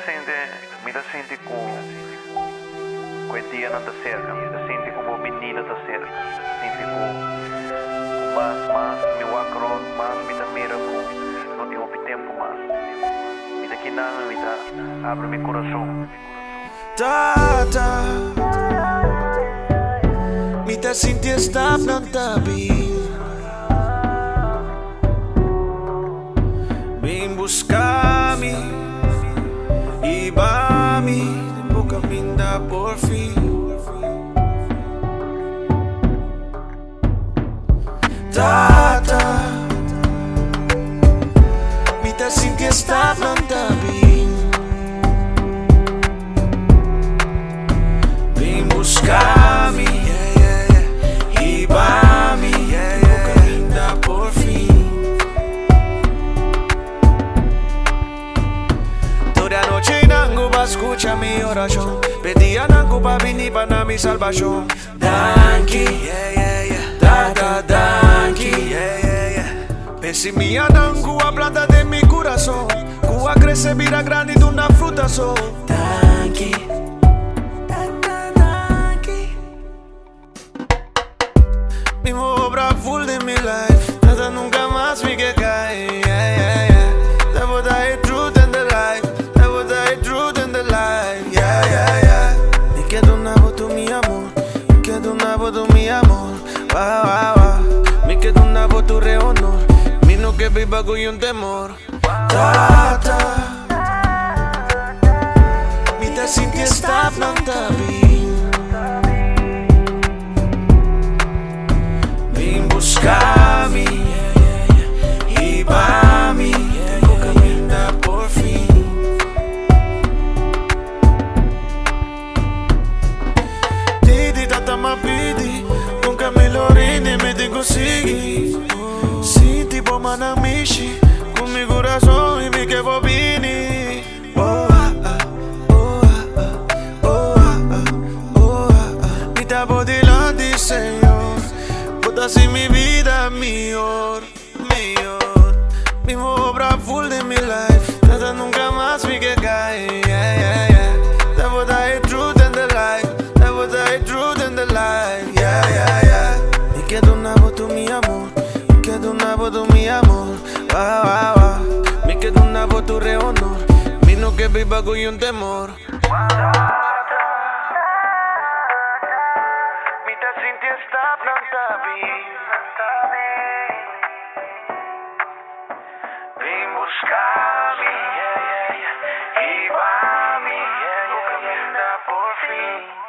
me senti com o dia não está cerca, me senti como o menino está cerca, senti com mais me wacron, mais me dá mira com não tenho tempo mais, me dá que nada, me dá abre meu coração. Me tá sentindo stop não tá bem. Vem buscar-me e vai-me, tempo caminha por fim. Me tá sentindo stop não tá bem. Vem buscar-me e vai-me, tempo caminha por fim. Toda noche nango va escucha mi oración. Pedí a nango pa venir para mi salvación. Danki, danki, Pesi mi nango a planta de mi corazón. Cuba crece vira grande de una fruta so. Danki, danki. Mi obra full de mi life. Nada nunca más vi que cae. Debo dar truth in the life. Debo dar truth in the life. Me quedo na voto mi amor. Me quedo na voto mi amor. Me quedo na voto re honor. Mi no que viva con un temor. Me tá sentindo stop não tá bem. Vem buscar-me e vai-me, tempo caminha por fim. Didi tata ma pidi, nunca melhorei nem me te consegui. Sinti bom mana mishi, com meu coração e me que vou bini. Me tá por delante, Senhor. Así mi vida mejor. Mi obra full de mi life. Nada nunca más vi que cae. Debo dar truth in the life. Debo dar truth in the life. Me quedo na voto mi amor. Me quedo na voto mi amor. Me quedo na voto re honor. Mi no que viva con un temor. Stop, não tá bem. Vem buscar-me e vai-me, vou caminhar por fim.